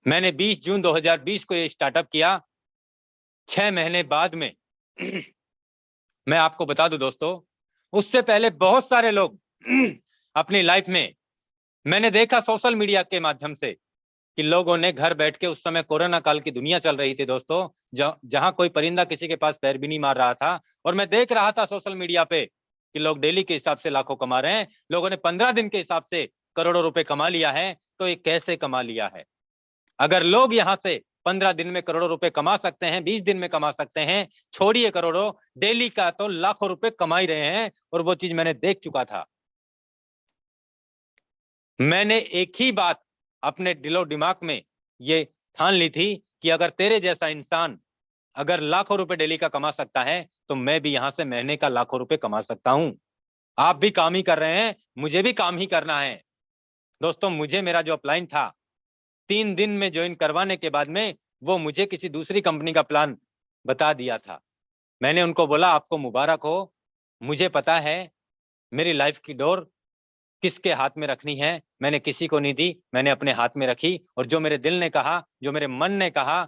मैंने 20 जून 2020 को यह स्टार्टअप किया। 6 महीने बाद में मैं आपको बता दूं दोस्तों, उससे पहले बहुत सारे लोग अपनी लाइफ में मैंने देखा सोशल मीडिया के माध्यम से कि लोगों ने घर बैठ के, उस समय कोरोना काल की दुनिया चल रही थी दोस्तों, जहां कोई परिंदा किसी के पास पैर भी नहीं मार रहा था, और मैं देख रहा था सोशल मीडिया पे कि लोग डेली के हिसाब से लाखों कमा रहे हैं। लोगों ने 15 दिन के हिसाब से करोड़ों रुपए कमा लिया है। तो ये कैसे कमा लिया है? अगर लोग यहाँ से 15 दिन में करोड़ों रुपए कमा सकते हैं, 20 दिन में कमा सकते हैं, छोड़िए करोड़ों, डेली का तो लाखों रुपए कमा ही रहे हैं। और वो चीज मैंने देख चुका था। मैंने एक ही बात अपने दिलो दिमाग में ये ठान ली थी कि अगर तेरे जैसा इंसान अगर लाखों रुपए डेली का कमा सकता है, तो मैं भी यहां से महीने का लाखों रुपए कमा सकता हूं। आप भी काम ही कर रहे हैं, मुझे भी काम ही करना है दोस्तों। मुझे मेरा जो अपलाइन था 3 दिन में ज्वाइन करवाने के बाद में वो मुझे किसी दूसरी कंपनी का प्लान बता दिया था। मैंने उनको बोला आपको मुबारक हो, मुझे पता है मेरी लाइफ की डोर किसके हाथ में रखनी है, मैंने किसी को नहीं दी, मैंने अपने हाथ में रखी। और जो मेरे दिल ने कहा, जो मेरे मन ने कहा,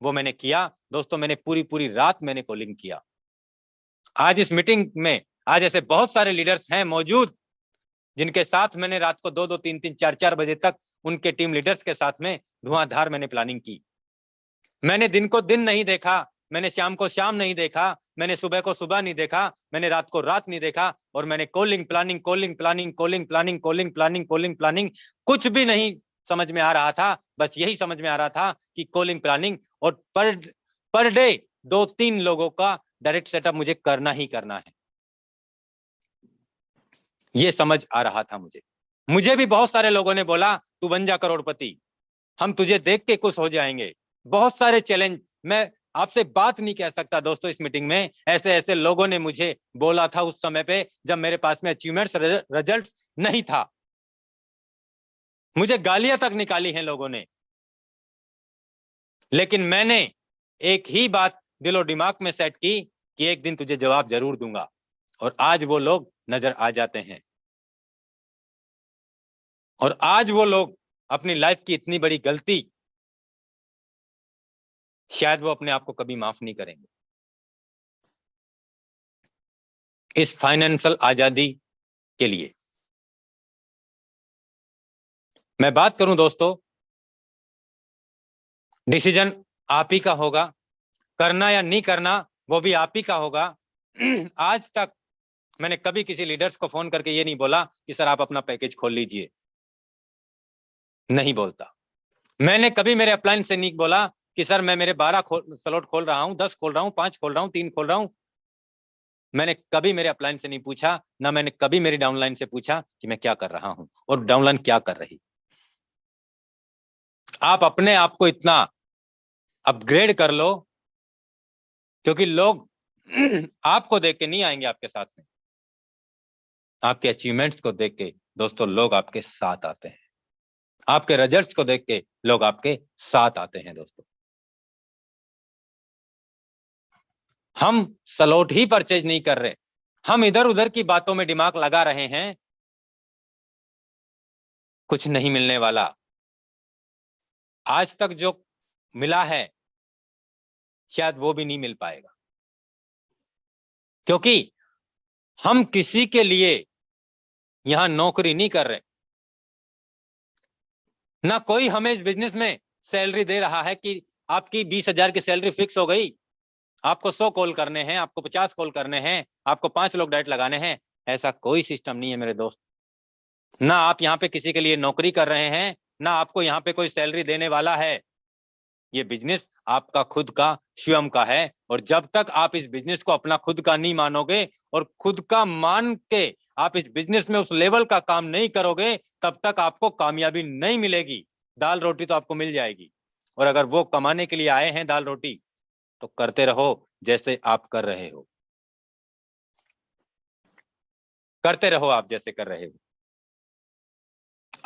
वो मैंने किया दोस्तों। मैंने पूरी रात मैंने कॉलिंग किया। आज इस मीटिंग में आज ऐसे बहुत सारे लीडर्स हैं मौजूद, जिनके साथ मैंने रात को 2-2, 3-3, 4-4 बजे तक उनके टीम लीडर्स के साथ में धुआंधार मैंने प्लानिंग की। मैंने दिन को दिन नहीं देखा, मैंने शाम को शाम नहीं देखा, मैंने सुबह को सुबह नहीं देखा, मैंने रात को रात नहीं देखा। और मैंने calling planning, calling planning, calling planning, calling planning, calling planning, कुछ भी नहीं समझ में आ रहा था। बस यही समझ में आ रहा था कि कॉलिंग प्लानिंग और पर डे 2-3 लोगों का डायरेक्ट सेटअप मुझे करना ही करना है। ये समझ आ रहा था मुझे भी बहुत सारे लोगों ने बोला तू बन जा करोड़पति, हम तुझे देख के खुश हो जाएंगे। बहुत सारे चैलेंज, मैं आपसे बात नहीं कह सकता दोस्तों। इस मीटिंग में ऐसे ऐसे लोगों ने मुझे बोला था उस समय पे जब मेरे पास में अचीवमेंट्स रिजल्ट नहीं था। मुझे गालियां तक निकाली हैं लोगों ने, लेकिन मैंने एक ही बात दिलो दिमाग में सेट की कि एक दिन तुझे जवाब जरूर दूंगा। और आज वो लोग नजर आ जाते हैं। और आज वो लोग अपनी लाइफ की इतनी बड़ी गलती शायद वो अपने आप को कभी माफ नहीं करेंगे। इस फाइनेंशियल आजादी के लिए मैं बात करूं दोस्तों, डिसीजन आप ही का होगा, करना या नहीं करना वो भी आप ही का होगा। आज तक मैंने कभी किसी लीडर्स को फोन करके ये नहीं बोला कि सर आप अपना पैकेज खोल लीजिए, नहीं बोलता। मैंने कभी मेरे अपलाइन से नहीं बोला कि सर मैं मेरे 12 स्लॉट खोल रहा हूं, 10 खोल रहा हूं, 5 खोल रहा हूं, 3 खोल रहा हूं। मैंने कभी मेरे अपलाइन से नहीं पूछा, ना मैंने कभी मेरी डाउनलाइन से पूछा कि मैं क्या कर रहा हूं और डाउनलाइन क्या कर रही। आप अपने आप को इतना अपग्रेड कर लो, क्योंकि लोग आपको देख के नहीं आएंगे आपके साथ में, आपके अचीवमेंट्स को देख के दोस्तों लोग आपके साथ आते हैं। आपके रिजल्ट्स को देख के लोग आपके साथ आते हैं दोस्तों। हम स्लॉट ही परचेज नहीं कर रहे, हम इधर उधर की बातों में दिमाग लगा रहे हैं, कुछ नहीं मिलने वाला। आज तक जो मिला है शायद वो भी नहीं मिल पाएगा, क्योंकि हम किसी के लिए यहां नौकरी नहीं कर रहे। ना कोई हमें इस बिजनेस में सैलरी दे रहा है कि आपकी 20,000 की सैलरी फिक्स हो गई, आपको 100 कॉल करने हैं, आपको 50 कॉल करने हैं, आपको 5 लोग डायरेक्ट लगाने हैं, ऐसा कोई सिस्टम नहीं है मेरे दोस्त। ना आप यहाँ पे किसी के लिए नौकरी कर रहे हैं, ना आपको यहाँ पे कोई सैलरी देने वाला है। ये बिजनेस आपका खुद का स्वयं का है, और जब तक आप इस बिजनेस को अपना खुद का नहीं मानोगे और खुद का मान के आप इस बिजनेस में उस लेवल का काम नहीं करोगे, तब तक आपको कामयाबी नहीं मिलेगी। दाल रोटी तो आपको मिल जाएगी, और अगर वो कमाने के लिए आए हैं दाल रोटी, तो करते रहो जैसे आप कर रहे हो, करते रहो आप जैसे कर रहे हो।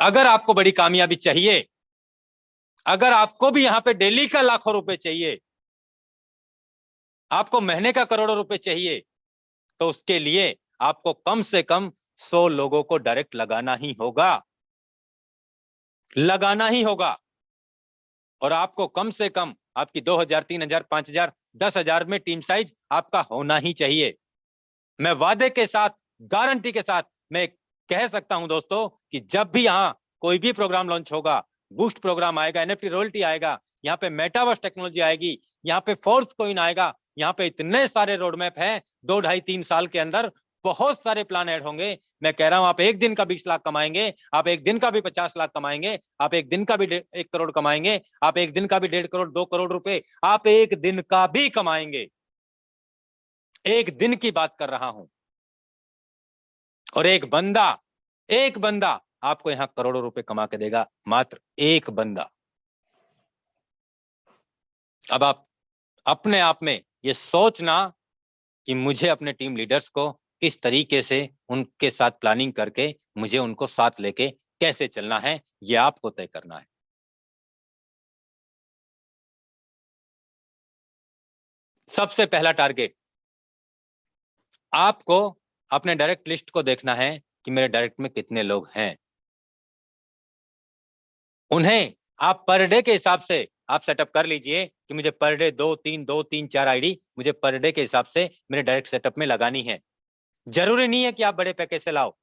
अगर आपको बड़ी कामयाबी चाहिए, अगर आपको भी यहां पे डेली का लाखों रुपए चाहिए, आपको महीने का करोड़ों रुपए चाहिए, तो उसके लिए आपको कम से कम 100 लोगों को डायरेक्ट लगाना ही होगा, लगाना ही होगा। और आपको कम से कम आपकी 2000, 3000, 5000, 10,000 में टीम साइज आपका होना ही चाहिए। मैं वादे के साथ, गारंटी के साथ मैं कह सकता हूं दोस्तों कि जब भी यहां कोई भी प्रोग्राम लॉन्च होगा, बूस्ट प्रोग्राम आएगा, एनएफटी रॉयल्टी आएगा, यहाँ पे मेटावर्स टेक्नोलॉजी आएगी, यहाँ पे फोर्स कॉइन आएगा, यहाँ पे इतने सारे रोड मैप हैं, 2, 2.5, 3 साल के अंदर बहुत सारे प्लान ऐड होंगे। मैं कह रहा हूं आप एक दिन का 20 लाख कमाएंगे, आप एक दिन का भी 50 लाख कमाएंगे, आप एक दिन का भी 1 करोड़ कमाएंगे, आप एक दिन का भी 1.5 करोड़, 2 करोड़ रुपए आप एक दिन का भी कमाएंगे। एक दिन की बात कर रहा हूं। और एक बंदा आपको यहां करोड़ों रुपए कमा के देगा, मात्र एक बंदा। अब आप अपने आप में ये सोचना कि मुझे अपने टीम लीडर्स को किस तरीके से उनके साथ प्लानिंग करके मुझे उनको साथ लेके कैसे चलना है, ये आपको तय करना है। सबसे पहला टारगेट, आपको अपने डायरेक्ट लिस्ट को देखना है कि मेरे डायरेक्ट में कितने लोग हैं। उन्हें आप पर डे के हिसाब से आप सेटअप कर लीजिए कि मुझे पर डे 2, 3, 4 आईडी मुझे पर डे के हिसाब से मेरे डायरेक्ट सेटअप में लगानी है। जरूरी नहीं है कि आप बड़े पैकेज से लाओ।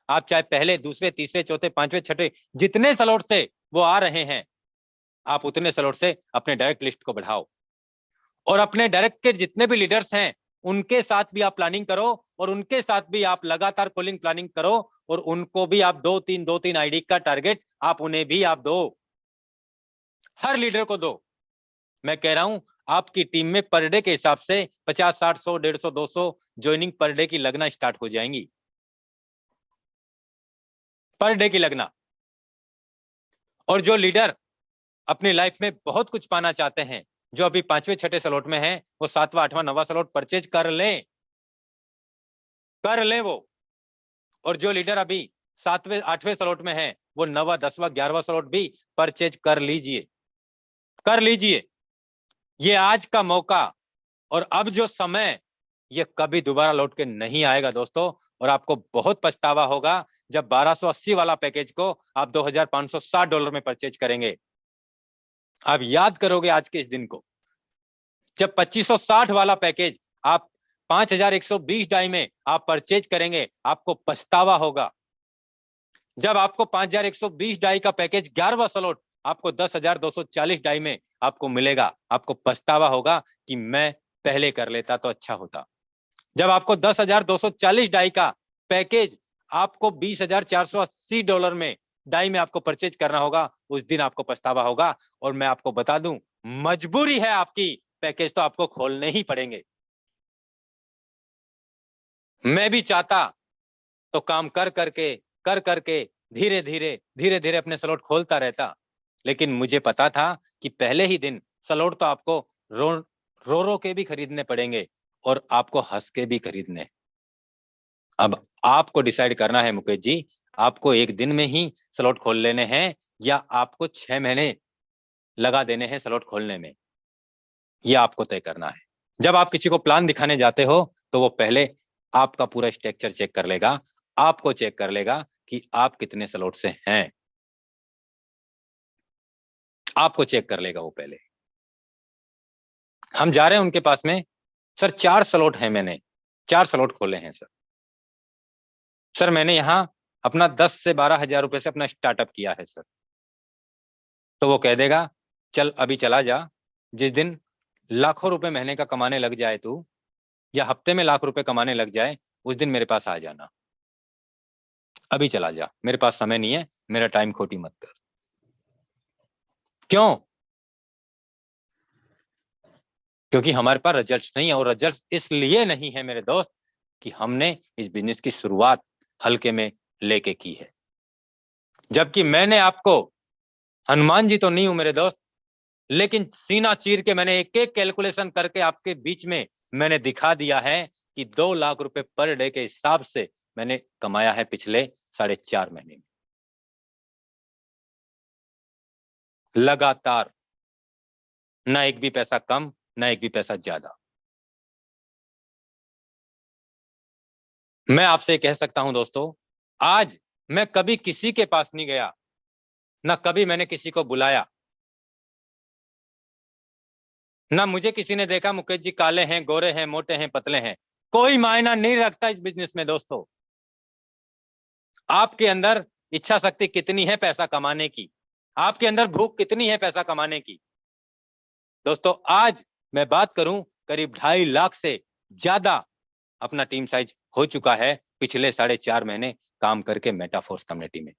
आप चाहे पहले, दूसरे, तीसरे, चौथे, पांचवें, छठे जितने स्लॉट से वो आ रहे हैं, आप उतने स्लॉट से अपने डायरेक्ट लिस्ट को बढ़ाओ। और अपने डायरेक्ट के जितने भी लीडर्स हैं उनके साथ भी आप प्लानिंग करो, और उनके साथ भी आप लगातार कॉलिंग प्लानिंग करो, और उनको भी आप 2, 3 आईडी का टारगेट आप उन्हें भी आप दो, हर लीडर को दो। मैं कह रहा हूं आपकी टीम में पर डे के हिसाब से 50, 60, 100, 150, 200 ज्वाइनिंग पर डे की लगना स्टार्ट हो जाएंगी, पर डे की लगना। और जो लीडर अपनी लाइफ में बहुत कुछ पाना चाहते हैं, जो अभी 5वें 6ठे स्लॉट में हैं, वो 7वां 8वां 9वां स्लॉट परचेज कर लें वो। और जो लीडर अभी 7वें 8वें स्लॉट में है, वो 9वां 10वां 11वां स्लॉट भी परचेज कर लीजिए, कर लीजिए। ये आज का मौका और अब जो समय, ये कभी दोबारा लौट के नहीं आएगा दोस्तों। और आपको बहुत पछतावा होगा जब 1280 वाला पैकेज को आप $2,560 में परचेज करेंगे। आप याद करोगे आज के इस दिन को, जब 2560 वाला पैकेज आप 5120 डाई में आप परचेज करेंगे, आपको पछतावा होगा। जब आपको 5120 डाई का पैकेज 11वां स्लॉट आपको 10,240 डाई में आपको मिलेगा, आपको पछतावा होगा कि मैं पहले कर लेता तो अच्छा होता। जब आपको 10,240 डाई का पैकेज आपको $20,480 में डाई में आपको परचेज करना होगा, उस दिन आपको पछतावा होगा। और मैं आपको बता दूं, मजबूरी है आपकी, पैकेज तो आपको खोलने ही पड़ेंगे। मैं भी चाहता तो काम कर करके धीरे धीरे अपने स्लॉट खोलता रहता, लेकिन मुझे पता था कि पहले ही दिन स्लॉट तो आपको रो रो के भी खरीदने पड़ेंगे, और आपको हंस के भी खरीदने। अब आपको डिसाइड करना है मुकेश जी, आपको एक दिन में ही स्लॉट खोल लेने हैं या आपको 6 महीने लगा देने हैं स्लॉट खोलने में, यह आपको तय करना है। जब आप किसी को प्लान दिखाने जाते हो तो वो पहले आपका पूरा स्ट्रक्चर चेक कर लेगा, आपको चेक कर लेगा कि आप कितने स्लॉट से हैं, आपको चेक कर लेगा वो पहले। हम जा रहे हैं उनके पास में, सर 4 स्लॉट हैं, मैंने 4 स्लॉट खोले हैं सर मैंने यहां अपना 10 से 12 हजार रुपए से अपना स्टार्टअप किया है सर। तो वो कह देगा चल अभी चला जा, जिस दिन लाखों रुपए महीने का कमाने लग जाए तू, या हफ्ते में लाख रुपए कमाने लग जाए, उस दिन मेरे पास आ जाना। अभी चला जा, मेरे पास समय नहीं है, मेरा टाइम खोटी मत कर। क्यों? क्योंकि हमारे पास रिजल्ट नहीं है, और रिजल्ट इसलिए नहीं है मेरे दोस्त कि हमने इस बिजनेस की शुरुआत हल्के में लेके की है। जबकि मैंने आपको, हनुमान जी तो नहीं हूं मेरे दोस्त, लेकिन सीना चीर के मैंने एक एक कैलकुलेशन करके आपके बीच में मैंने दिखा दिया है कि 2 लाख रुपए पर डे के हिसाब से मैंने कमाया है पिछले 4.5 महीने में, लगातार। ना एक भी पैसा कम, ना एक भी पैसा ज्यादा। मैं आपसे कह सकता हूं दोस्तों, आज मैं कभी किसी के पास नहीं गया, ना कभी मैंने किसी को बुलाया, ना मुझे किसी ने देखा मुकेश जी काले हैं, गोरे हैं, मोटे हैं, पतले हैं। कोई मायना नहीं रखता इस बिजनेस में दोस्तों। आपके अंदर इच्छा शक्ति कितनी है पैसा कमाने की, आपके अंदर भूख कितनी है पैसा कमाने की। दोस्तों आज मैं बात करूं, करीब 2.5 लाख से ज्यादा अपना टीम साइज हो चुका है पिछले 4.5 महीने काम करके मेटाफोर्स कम्युनिटी में।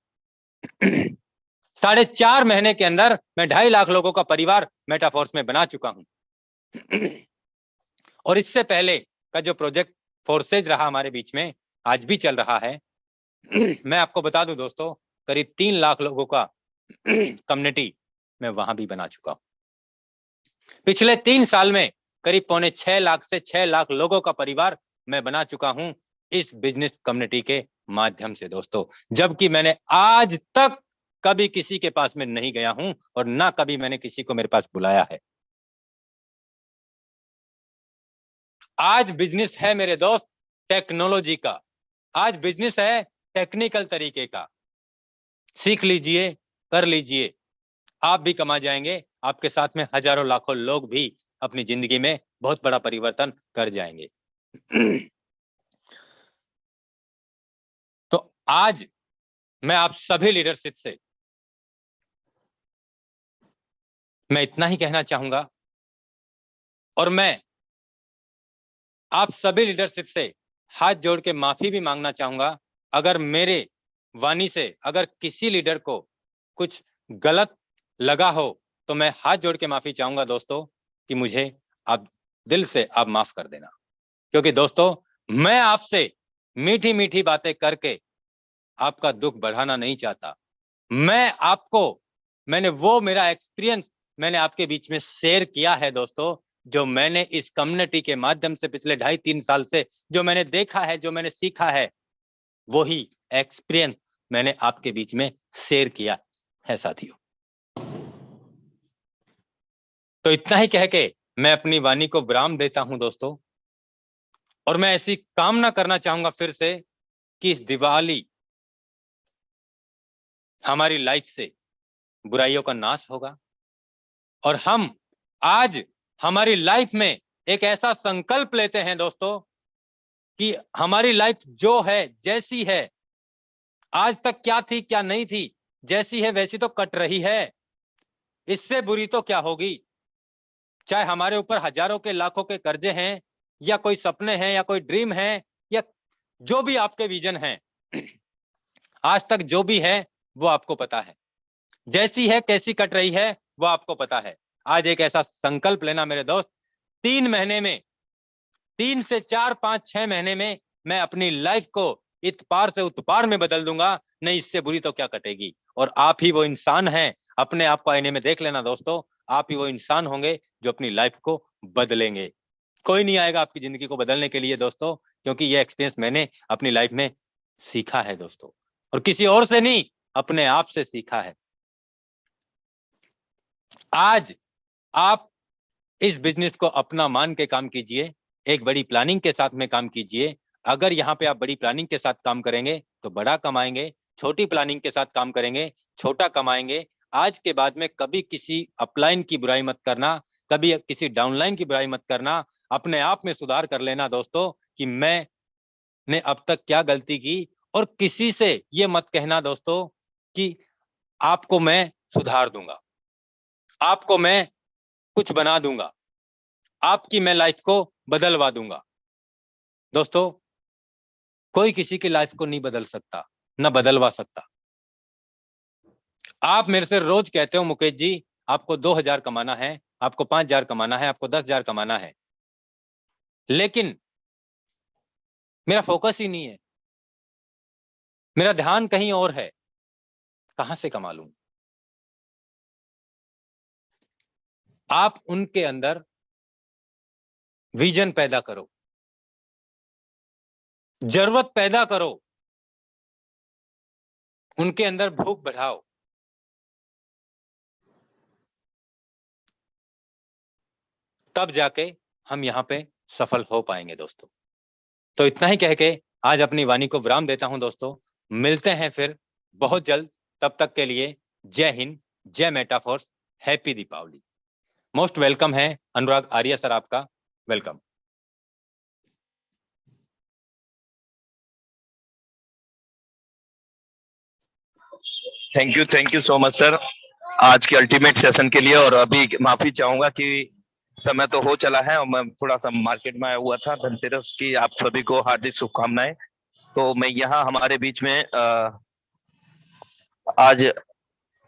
4.5 महीने के अंदर मैं 2.5 लाख लोगों का परिवार मेटाफोर्स में बना चुका हूं। और इससे पहले का जो प्रोजेक्ट फोर्सेज रहा हमारे बीच में, आज भी चल रहा है। मैं आपको बता दूं दोस्तों, करीब 3 लाख लोगों का कम्युनिटी मैं वहां भी बना चुका हूं। पिछले 3 साल में करीब 5.25 लाख से 6 लाख लोगों का परिवार मैं बना चुका हूं इस बिजनेस कम्युनिटी के माध्यम से दोस्तों। जबकि मैंने आज तक कभी किसी के पास में नहीं गया हूं, और ना कभी मैंने किसी को मेरे पास बुलाया है। आज बिजनेस है मेरे दोस्त टेक्नोलॉजी का, आज बिजनेस है टेक्निकल तरीके का। सीख लीजिए, कर लीजिए, आप भी कमा जाएंगे, आपके साथ में हजारों लाखों लोग भी अपनी जिंदगी में बहुत बड़ा परिवर्तन कर जाएंगे। तो आज मैं आप सभी लीडरशिप से मैं इतना ही कहना चाहूंगा, और मैं आप सभी लीडरशिप से हाथ जोड़ के माफी भी मांगना चाहूंगा अगर मेरे वाणी से अगर किसी लीडर को कुछ गलत लगा हो, तो मैं हाथ जोड़ के माफी चाहूंगा दोस्तों कि मुझे आप दिल से आप माफ कर देना। क्योंकि दोस्तों मैं आपसे मीठी मीठी बातें करके आपका दुख बढ़ाना नहीं चाहता। मैंने वो मेरा एक्सपीरियंस मैंने आपके बीच में शेयर किया है दोस्तों, जो मैंने इस कम्युनिटी के माध्यम से पिछले 2.5-3 साल से जो मैंने देखा है, जो मैंने सीखा है, वही एक्सपीरियंस मैंने आपके बीच में शेयर किया है साथियों। तो इतना ही कह के मैं अपनी वाणी को विराम देता हूं दोस्तों, और मैं ऐसी कामना करना चाहूंगा फिर से कि इस दिवाली हमारी लाइफ से बुराइयों का नाश होगा, और हम आज हमारी लाइफ में एक ऐसा संकल्प लेते हैं दोस्तों कि हमारी लाइफ जो है, जैसी है, आज तक क्या थी क्या नहीं थी, जैसी है वैसी तो कट रही है, इससे बुरी तो क्या होगी। चाहे हमारे ऊपर हजारों के लाखों के कर्जे हैं, या कोई सपने हैं, या कोई ड्रीम है, या जो भी आपके विजन है, आज तक जो भी है वो आपको पता है, जैसी है कैसी कट रही है वो आपको पता है। आज एक ऐसा संकल्प लेना मेरे दोस्त, 3 महीने में, 3 से 4, 5, 6 महीने में मैं अपनी लाइफ को इत पार से उत पार में बदल दूंगा, नहीं इससे बुरी तो क्या कटेगी। और आप ही वो इंसान हैं, अपने आप को आईने में देख लेना दोस्तों, आप ही वो इंसान होंगे जो अपनी लाइफ को बदलेंगे। कोई नहीं आएगा आपकी जिंदगी को बदलने के लिए दोस्तों, क्योंकि ये एक्सपीरियंस मैंने अपनी लाइफ में सीखा है दोस्तों, और किसी और से नहीं, अपने आप से सीखा है। आज आप इस बिजनेस को अपना मान के काम कीजिए, एक बड़ी प्लानिंग के साथ में काम कीजिए। अगर यहाँ पे आप बड़ी प्लानिंग के साथ काम करेंगे तो बड़ा कमाएंगे, छोटी प्लानिंग के साथ काम करेंगे छोटा कमाएंगे। आज के बाद में कभी किसी अपलाइन की बुराई मत करना, कभी किसी डाउनलाइन की बुराई मत करना, अपने आप में सुधार कर लेना दोस्तों कि मैंने अब तक क्या गलती की, और किसी से ये मत कहना दोस्तों कि आपको मैं सुधार दूंगा, आपको मैं कुछ बना दूंगा। आपकी मैं लाइफ को बदलवा दूंगा। दोस्तों, कोई किसी की लाइफ को नहीं बदल सकता, ना बदलवा सकता। आप मेरे से रोज कहते हो मुकेश जी आपको 2000 कमाना है, आपको 5000 कमाना है, आपको 10,000 कमाना है, लेकिन मेरा फोकस ही नहीं है, मेरा ध्यान कहीं और है, कहां से कमा लूं? आप उनके अंदर विजन पैदा करो, जरूरत पैदा करो, उनके अंदर भूख बढ़ाओ, तब जाके हम यहां पे सफल हो पाएंगे दोस्तों। तो इतना ही कह के आज अपनी वाणी को विराम देता हूं दोस्तों। मिलते हैं फिर बहुत जल्द, तब तक के लिए Jai Hind, Jai Metaforce, happy Deepavali. Most welcome है अनुराग आर्य सर, आपका welcome. Thank you so much sir आज के अल्टीमेट सेशन के लिए। और अभी माफी चाहूंगा कि समय तो हो चला है और मैं थोड़ा सा मार्केट में आया हुआ था। धनतेरस की आप सभी को हार्दिक शुभकामनाएं। तो मैं यहाँ हमारे बीच में आज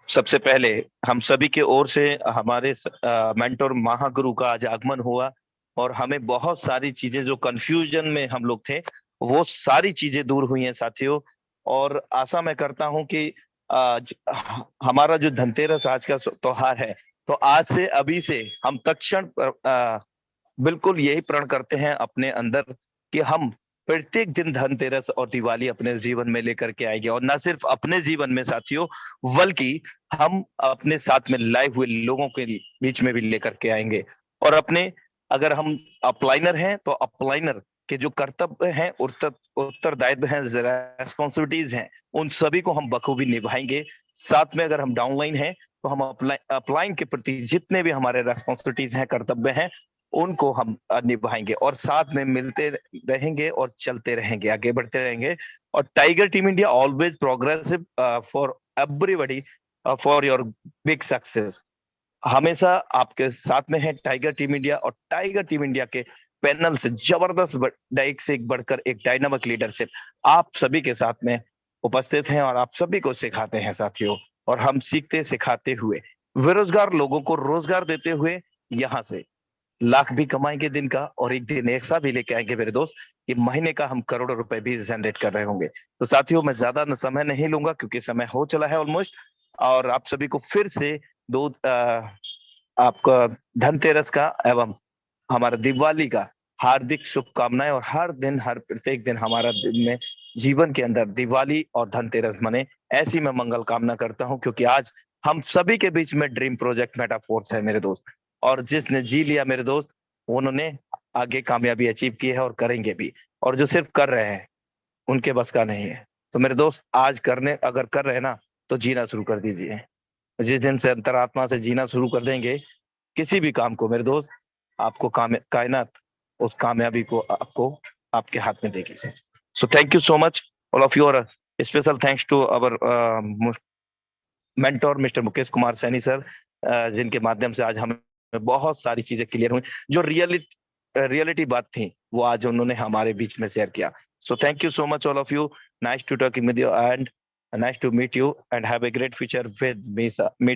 सबसे पहले हम सभी के ओर से हमारे मेंटोर महागुरु का आज आगमन हुआ और हमें बहुत सारी चीजें जो कंफ्यूजन में हम लोग थे वो सारी चीजें दूर हुई हैं साथियों। और आशा मैं करता हूं कि आज हमारा जो धनतेरस आज का त्योहार है, तो आज से अभी से हम तत्क्षण बिल्कुल यही प्रण करते हैं अपने अंदर कि हम प्रत्येक दिन धनतेरस और दिवाली अपने जीवन में लेकर के आएंगे। और न सिर्फ अपने जीवन में साथियों, बल्कि हम अपने साथ में लाए हुए लोगों के बीच में भी लेकर के आएंगे। और अपने अगर हम अपलाइनर हैं तो अपलाइनर के जो कर्तव्य हैं, उत्तरदायित्व हैं, रेस्पॉन्सिबिलिटीज हैं, उन सभी को हम बखूबी निभाएंगे। साथ में अगर हम डाउनलाइन हैं तो हम अपलाइन के प्रति जितने भी हमारे रेस्पॉन्सिबिलिटीज हैं, कर्तव्य हैं, उनको हम निभाएंगे और साथ में मिलते रहेंगे और चलते रहेंगे, आगे बढ़ते रहेंगे। और tiger team India always progressive for everybody for your big success. हमेशा आपके साथ में है टाइगर टीम इंडिया। और टाइगर टीम इंडिया के पैनल से जबरदस्त एक से एक बढ़कर एक डायनामिक लीडरशिप आप सभी के साथ में उपस्थित हैं और आप सभी को सिखाते हैं साथियों। और हम सीखते सिखाते हुए बेरोजगार लोगों को रोजगार देते हुए यहाँ से लाख भी कमाएंगे दिन का, और एक दिन ऐसा भी लेके आएंगे मेरे दोस्त कि महीने का हम करोड़ों रुपए भी जनरेट कर रहे होंगे। तो साथियों मैं ज्यादा समय नहीं लूंगा क्योंकि समय हो चला है ऑलमोस्ट। और आप सभी को फिर से आपका धनतेरस का एवं हमारा दिवाली का हार्दिक शुभकामनाएं। और हर दिन, हर प्रत्येक दिन हमारा दिन में जीवन के अंदर दिवाली और धनतेरस मने, ऐसी मैं मंगल कामना करता हूं। क्योंकि आज हम सभी के बीच में ड्रीम प्रोजेक्ट मेटाफोर्स है मेरे दोस्त, और जिसने जी लिया मेरे दोस्त, उन्होंने आगे कामयाबी अचीव की है और करेंगे भी। और जो सिर्फ कर रहे हैं उनके बस का नहीं है। तो मेरे दोस्त आज अगर कर रहे हैं ना, तो जीना शुरू कर दीजिए। जिस दिन से अंतरात्मा से जीना शुरू कर देंगे किसी भी काम को मेरे दोस्त, आपको कायनात उस कामयाबी को आपको आपके हाथ में देगी। So thank you so much all of you. और special thanks to our mentor mister Mukesh Kumar Saini sir, जिनके माध्यम से आज हमें बहुत सारी चीजें क्लियर हुई, जो रियलिटी बात थी वो आज उन्होंने हमारे बीच में शेयर किया। So thank you so much all of you. Nice to talking with you and nice to meet you and have a great future with me.